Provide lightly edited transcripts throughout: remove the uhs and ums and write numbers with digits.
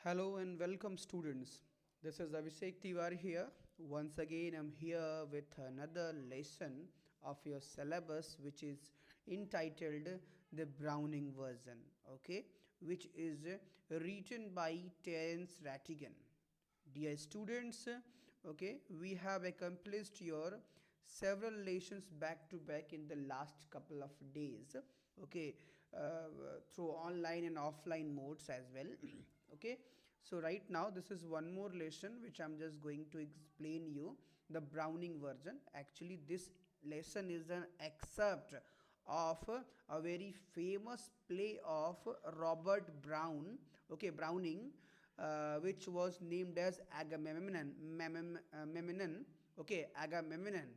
Hello and welcome, students. This is Abhishek Tiwari here. Once again, I'm here with another lesson of your syllabus, which is entitled the Browning version, okay, which is written by Terence Rattigan. Dear students, okay, we have accomplished your several lessons back to back in the last couple of days, okay, through online and offline modes as well. Okay, so right now this is one more lesson which I'm just going to explain you the Browning version. Actually, this lesson is an excerpt of a very famous play of Robert Brown, okay, Browning, which was named as Agamemnon, okay, Agamemnon.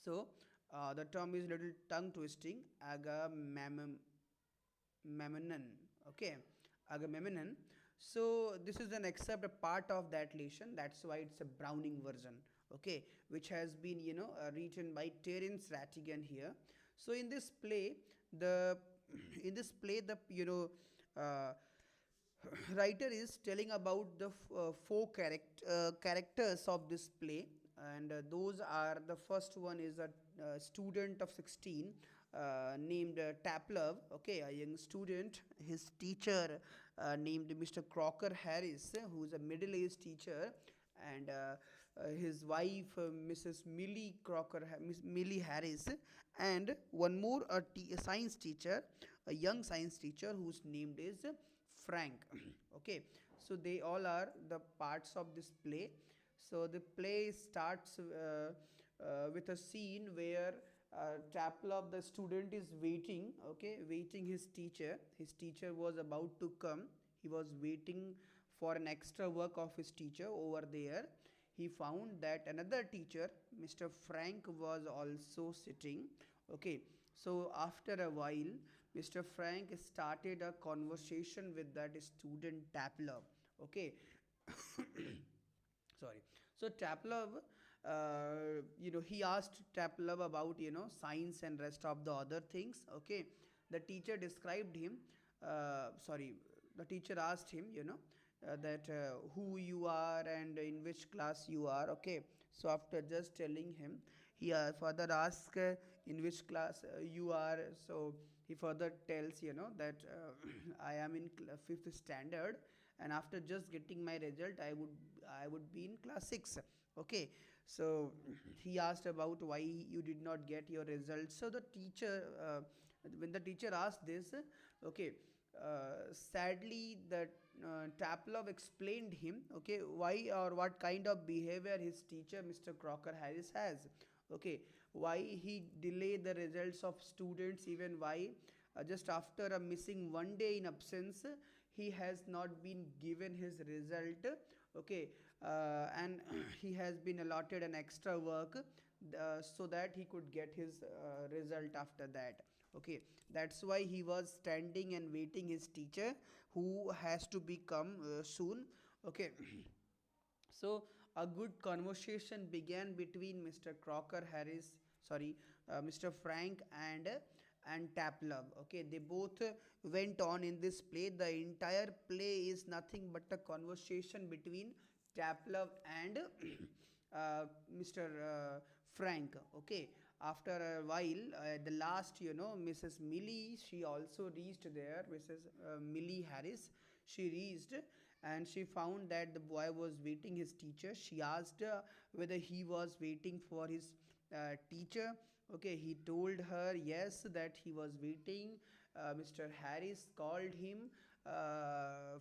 So the term is little tongue twisting, Agamemnon, okay, Agamemnon. So this is an except a part of that lesson. That's why it's a Browning version, okay, which has been written by Terence Rattigan here. So in this play, the in this play the uh, writer is telling about the four characters of this play, and those are, the first one is a student of 16 named Taplov, okay, a young student. His teacher named Mr. Crocker Harris, who's a middle-aged teacher, and his wife, Mrs. Millie Crocker, Miss Millie Harris, and one more a science teacher, a young science teacher whose name is Frank. Okay, so they all are the parts of this play. So the play starts with a scene where Taplov, the student, is waiting, okay, waiting his teacher. His teacher was about to come. He was waiting for an extra work of his teacher over there. He found that another teacher, Mr. Frank, was also sitting, okay. So after a while, Mr. Frank started a conversation with that student Taplov, okay. Sorry. So Taplov, he asked Taplov about science and rest of the other things, okay. The teacher described him, sorry, the teacher asked him, that who you are and in which class you are, okay. So after just telling him, he further asks in which class you are. So he further tells that I am in fifth standard, and after just getting my result, I would be in class 6, okay. So he asked about why you did not get your results. So the teacher, when the teacher asked this, okay, sadly that Taplov explained him, okay, why or what kind of behavior his teacher, Mr. Crocker Harris, has, okay, why he delay the results of students, even why just after a missing one day in absence, he has not been given his result, okay. And he has been allotted an extra work, so that he could get his result after that, okay. That's why he was standing and waiting his teacher, who has to become soon, okay. So a good conversation began between Mr. Crocker Harris, sorry, Mr. Frank and Taplov. Okay, they both went on in this play. The entire play is nothing but a conversation between Taplov and Mr. Frank. Okay, after a while, the last, Mrs. Millie, she also reached there. Mrs. Millie Harris, she reached, and she found that the boy was waiting his teacher. She asked whether he was waiting for his teacher, okay. He told her yes, that he was waiting. Mr. Harris called him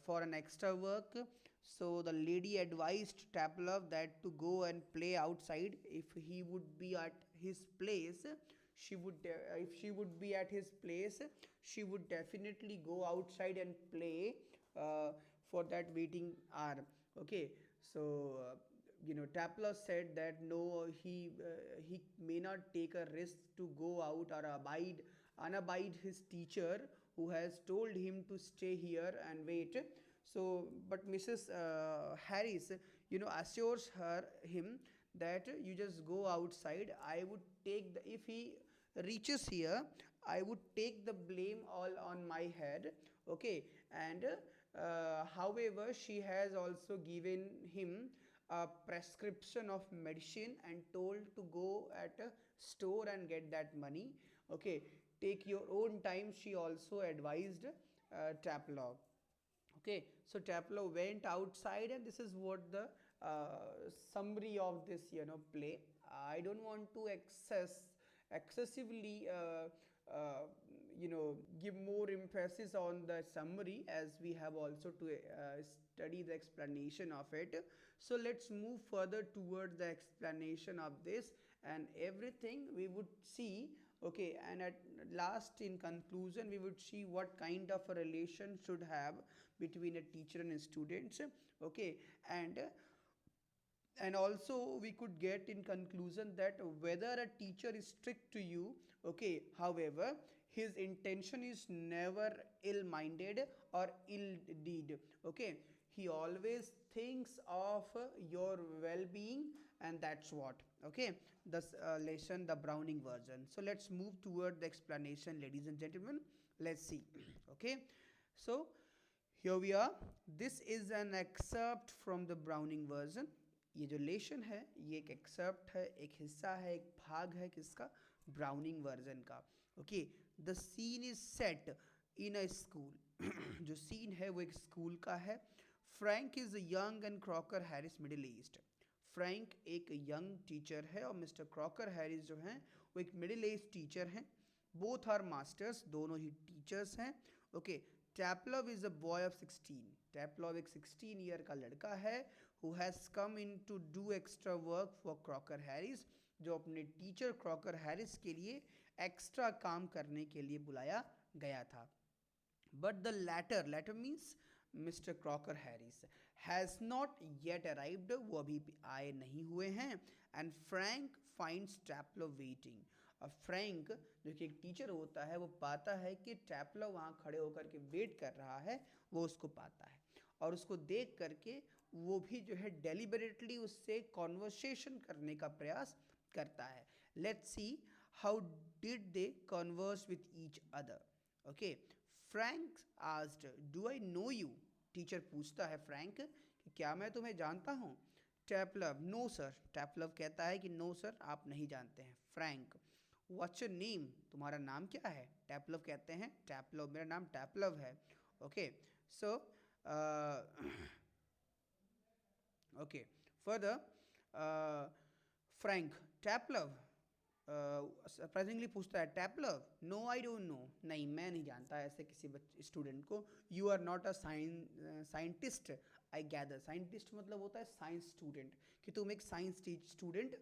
for an extra work. So the lady advised Taplov that to go and play outside. If he would be at his place, if she would be at his place, she would definitely go outside and play uh, for that waiting hour, okay. So Taplov said that no, he may not take a risk to go out or unabide his teacher, who has told him to stay here and wait. So but Mrs. Harris, assures him that you just go outside. I would take the, if he reaches here, I would take the blame all on my head, okay. And however, she has also given him a prescription of medicine and told to go at a store and get that money. Okay, take your own time, she also advised Taplov. Okay, so Taplow went outside, and this is what the summary of this play. I don't want to excessively give more emphasis on the summary, as we have also to study the explanation of it. So let's move further toward the explanation of this and everything we would see. Okay, and at last, in conclusion, we would see what kind of a relation should have between a teacher and students. Okay, and also we could get in conclusion that whether a teacher is strict to you, okay, however, his intention is never ill minded or ill deed. Okay, he always thinks of your well being, and that's what. Okay, this lesson, the Browning version. So let's move toward the explanation, ladies and gentlemen. Let's see. Okay, so here we are. This is an excerpt from the Browning version. ये जो लेशन है ये एक accept है, एक हिस्सा है, एक भाग है किसका, ब्राउनिंग वर्जन का. Okay, the scene is set in a school. जो सीन है वो एक स्कूल का है. Frank is young and Crocker Harris middle east. Frank एक यंग टीचर है और मिस्टर क्रॉकर हैरिस जो हैं वो एक मिडिल एज टीचर हैं. बोथ आर मास्टर्स, दोनों ही टीचर्स हैं. Okay, Taplow is a boy of 16. Taplow एक 16 ईयर का लड़का है who has come in to do extra work for Crocker Harris, जो अपने टीचर क्रॉकर हैरिस के लिए एक्स्ट्रा काम करने के लिए बुलाया गया था. But the latter means Mr Crocker Harris has not yet arrived, वो अभी आए नहीं हुए हैं. And Frank finds Taplow waiting. और फ्रैंक जो कि एक टीचर होता है वो पाता है कि टैपलो वहाँ खड़े होकर के वेट कर रहा है, वो उसको पाता है और उसको देख करके वो भी जो है डेलिबरेटली उससे कॉन्वर्सेशन करने का प्रयास करता है. Let's see how did they converse with each other. Okay, Frank asked, do I know you. Teacher पूछता है फ्रैंक कि क्या मैं तुम्हें जानता हूँ. टैपलव, नो सर. टैपलव कहता है कि नो सर, आप नहीं जानते हैं. फ्रैंक, व्हाट्स योर नेम, तुम्हारा नाम क्या है. टैपलव कहते हैं, टैपलव, मेरा नाम टैपलव है. Okay, so okay, further, Frank, Taplov, surprisingly पूछता है, Taplow, no I don't know, नहीं मैं नहीं जानता ऐसे किसी स्टूडेंट को. You are not a scientist I gather. Scientist मतलब होता है साइंस स्टूडेंट, कि तुम एक साइंस स्टूडेंट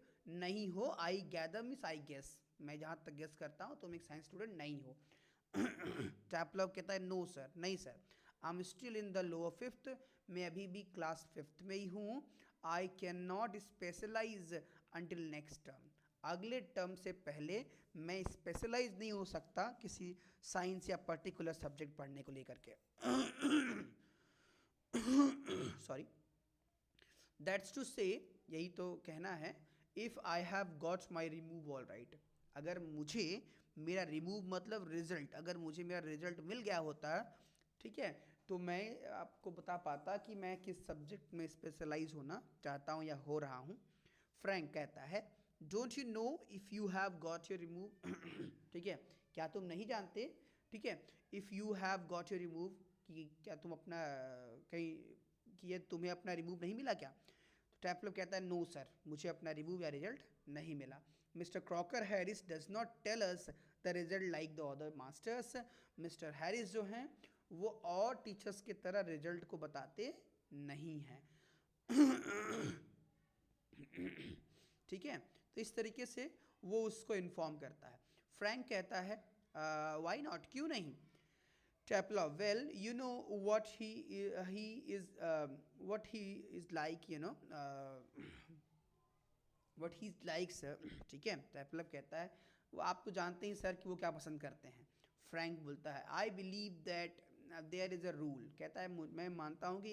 नहीं हो. I gather means I guess, मैं जहाँ तक गेस करता हूँ तुम एक साइंस स्टूडेंट नहीं हो. टैपलव कहता है, नो सर, नहीं sir, I am still in the lower fifth, मैं अभी भी क्लास 5th में ही हूँ. I can not specialise until next term, अगले टर्म से पहले मैं स्पेशलाइज नहीं हो सकता किसी साइंस या पर्टिकुलर सब्जेक्ट पढ़ने को लेकर के. सॉरी, दैट्स टू से, यही तो कहना है, if I have got my remove all right, अगर मुझे मेरा रिमूव मतलब रिजल्ट, अगर मुझे मेरा रिजल्ट मिल गया होता, ठीक है, तो मैं आपको बता पाता कि मैं किस सब्जेक्ट में स्पेशलाइज होना चाहता हूँ या हो रहा हूँ. फ्रैंक कहता है, don't you know if you have got your remove. ठीक है, क्या तुम नहीं जानते, ठीक है, if you have got your remove, कि क्या तुम अपना कहीं, कि ये तुम्हें अपना रिमूव नहीं मिला क्या. तो टैपलव कहता है, नो सर, मुझे अपना रिमूव या रिजल्ट नहीं मिला. Mister Crocker Harris does not tell us the result like the other masters. Mister Harris जो हैं वो और टीचर्स की तरह रिजल्ट को बताते नहीं हैं. ठीक है, तो इस तरीके से वो उसको इन्फॉर्म करता है. फ्रैंक कहता है, व्हाई नॉट, क्यों नहीं. Taplov, well, you know what he is like, you know, what he's like, sir. ठीक है, टैपलव कहता है, वो आप तो जानते ही सर कि वो क्या पसंद करते हैं. फ्रैंक बोलता है, I believe that there is a rule. कहता है, मैं मानता हूँ कि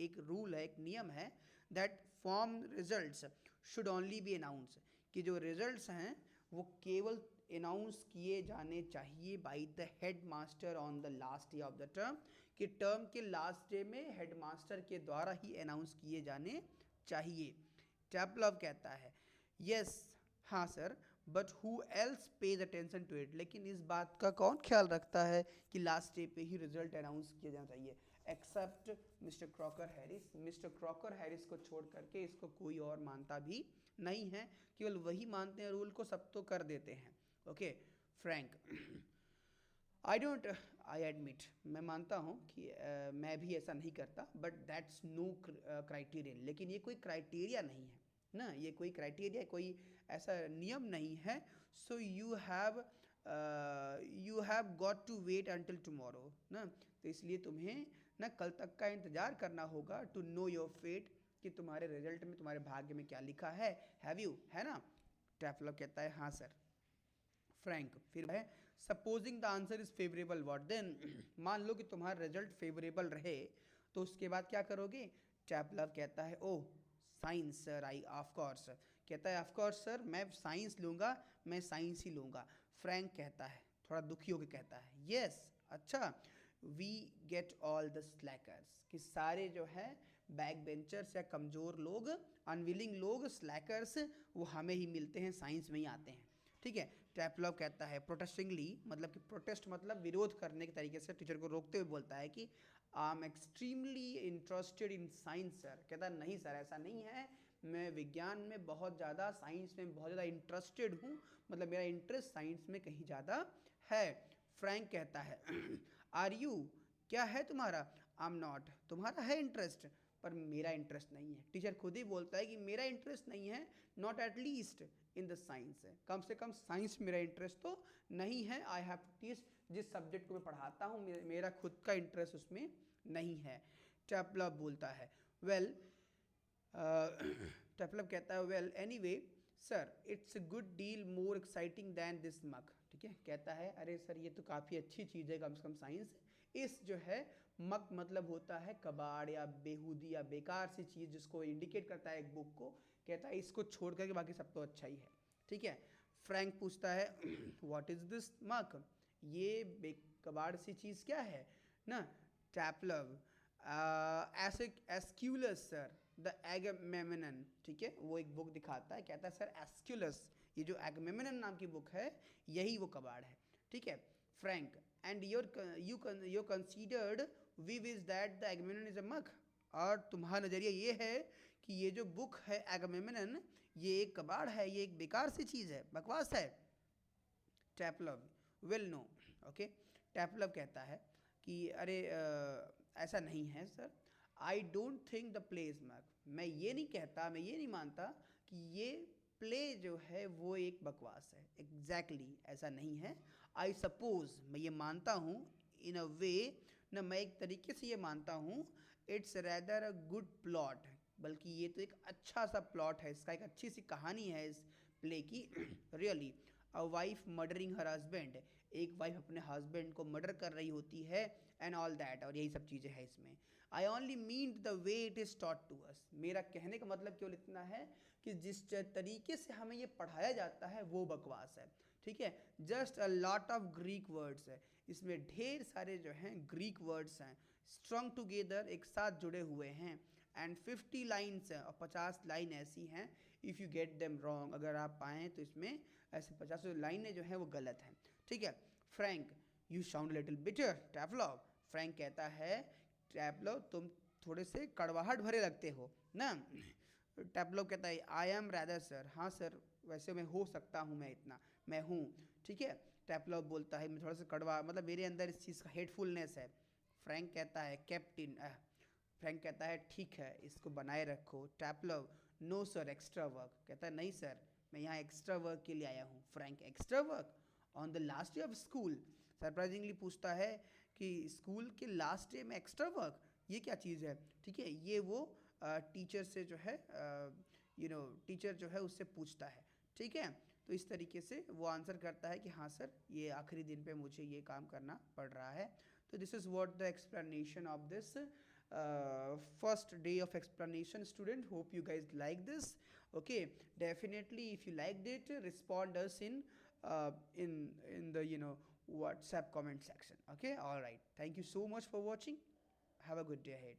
एक रूल है, एक नियम है, that form results should only B announce, कि जो रिजल्ट्स हैं वो केवल अनाउंस किए जाने चाहिए by the head master on the last day of the term, कि टर्म के लास्ट डे में हेडमास्टर के द्वारा ही अनाउंस किए जाने चाहिए। टैपलव कहता है यस, हाँ sir, but who else pays attention to it, लेकिन इस बात का कौन ख्याल रखता है कि लास्ट डे पे ही रिजल्ट अनाउंस किया जाना चाहिए, except Mister Crocker Harris. Mister Crocker Harris को छोड़ करके इसको कोई और मानता भी नहीं है, केवल वही मानते हैं रूल को, सब तो कर देते हैं। Okay Frank, I don't, I admit, मैं मानता हूँ कि मैं भी ऐसा नहीं करता, बट दैट्स नो क्राइटेरियन, लेकिन ये कोई क्राइटेरिया नहीं है ना, ये कोई क्राइटेरिया, कोई ऐसा नियम नहीं है। So you have got to wait until tomorrow ना, तो इसलिए तुम्हें ना कल तक का इंतजार करना होगा टू नो योर फेट, कि तुम्हारे रिजल्ट में, तुम्हारे भाग्य में क्या लिखा हैव यू, है ना। टैफलो कहता है हाँ सर। फ्रैंक फिर है supposing the answer is favourable what then, मान लो कि तुम्हारा रिजल्ट फेवरेबल रहे तो उसके बाद क्या करोगे। टैपलव कहता है oh science sir, I of course, कहता है ऑफ कोर्स सर, मैं साइंस लूँगा, मैं साइंस ही लूँगा। फ्रैंक कहता है थोड़ा दुखी होकर कहता है यस, अच्छा, we get all the slackers, कि सारे जो है बैक बेंचर्स या कमज़ोर लोग, अनविलिंग लोग, स्लैकर्स, वो हमें ही मिलते हैं, साइंस में ही आते हैं। ठीक है। टैपलव कहता है प्रोटेस्टिंगली, मतलब कि प्रोटेस्ट मतलब विरोध करने के तरीके से टीचर को रोकते हुए बोलता है कि I am extremely interested in science sir. कहता है नहीं सर ऐसा नहीं है, मैं विज्ञान में बहुत ज़्यादा, साइंस में बहुत ज़्यादा इंटरेस्टेड हूँ, मतलब मेरा इंटरेस्ट साइंस में कहीं ज़्यादा है। फ्रैंक कहता है आर यू, क्या है तुम्हारा, आई एम नॉट, तुम्हारा है इंटरेस्ट पर मेरा इंटरेस्ट नहीं है। टीचर खुद ही बोलता है कि मेरा इंटरेस्ट नहीं है, not at least in the science, है कम से कम साइंस मेरा इंटरेस्ट तो नहीं है। आई हैव टू टीच, जिस सब्जेक्ट को मैं पढ़ाता हूँ मेरा खुद का इंटरेस्ट उसमें नहीं है। टैपलव बोलता है वेल, टैपलव कहता है well anyway sir it's a good deal more exciting than this muck. ठीक है, कहता है अरे सर ये तो काफ़ी अच्छी चीज़ है, कम से कम साइंस, इस जो है मग मतलब होता है कबाड़ या बेहूदी या बेकार सी चीज़ जिसको इंडिकेट करता है एक बुक को, कहता है इसको छोड़ करके बाकी सब तो अच्छा ही है। ठीक है। फ्रैंक पूछता है व्हाट इज दिस मग, ये बेकबाड़ सी चीज़ क्या है ना। टैपलव एस्क्यूलस सर द एगमेमनन, ठीक है, वो एक बुक दिखाता है, कहता है सर एस्क्यूलस, ये जो एगमेमनन नाम की बुक है यही वो कबाड़ है। ठीक है। Frank and you considered we viz that the Agamemnon is a muck, और तुम्हारा नज़रिया ये है कि ये जो बुक है एगमेमनन ये एक कबाड़ है, ये एक बेकार सी चीज़ है, बकवास है। Taplow well no, okay. Taplow कहता है कि अरे ऐसा नहीं है sir, I don't think the play is muck, मैं ये नहीं कहता, मैं ये नहीं मानता कि ये प्ले जो है वो एक बकवास है, एग्जैक्टली ऐसा नहीं है। आई सपोज, मैं ये मानता हूँ, इन अ वे ना, मैं एक तरीके से ये मानता हूँ, it's rather a good plot, बल्कि ये तो एक अच्छा सा प्लॉट है, इसका एक अच्छी सी कहानी है इस प्ले की। Really a wife murdering her husband, एक वाइफ अपने हस्बैंड को मर्डर कर रही होती है, एंड ऑल दैट, और यही सब चीज़ें हैं इसमें। I only mean the way it is taught to us, मेरा कहने का मतलब केवल इतना है कि जिस तरीके से हमें ये पढ़ाया जाता है वो बकवास है। ठीक है। Just a lot of Greek words है, इसमें ढेर सारे जो हैं ग्रीक वर्ड्स हैं, स्ट्रंग टुगेदर, एक साथ जुड़े हुए हैं, एंड 50 लाइन्स हैं, और 50 लाइन ऐसी हैं, if you get them wrong, अगर आप पाएँ तो इसमें ऐसे 50 लाइनें जो हैं वो गलत हैं। ठीक है। Frank you sound little bitter Taplow, Frank कहता है टैपलव तुम थोड़े से कड़वाहट भरे लगते हो ना। टैपलव कहता है आई एम रैदर सर, हाँ सर वैसे मैं हो सकता हूँ, मैं इतना मैं हूँ। ठीक है। टैपलव बोलता है मैं थोड़ा सा कड़वा, मतलब मेरे अंदर इस चीज़ का हेटफुलनेस है। फ्रैंक कहता है कैप्टन, फ्रैंक कहता है ठीक है इसको बनाए रखो। टैपलव नो सर एक्स्ट्रा वर्क, कहता है नहीं सर मैं यहाँ एक्स्ट्रा वर्क के लिए आया हूँ। Frank extra work on the last day of school, surprisingly पूछता है कि स्कूल के लास्ट डे में एक्स्ट्रा वर्क, ये क्या चीज़ है। ठीक है। ये वो टीचर से जो है टीचर जो है उससे पूछता है। ठीक है। तो इस तरीके से वो आंसर करता है कि हाँ सर ये आखिरी दिन पे मुझे ये काम करना पड़ रहा है। तो this is what the explanation of this first day of explanation student, hope you guys like this. Okay, definitely if you liked it respond us in the WhatsApp comment section. Okay, all right. Thank you so much for watching. Have a good day ahead.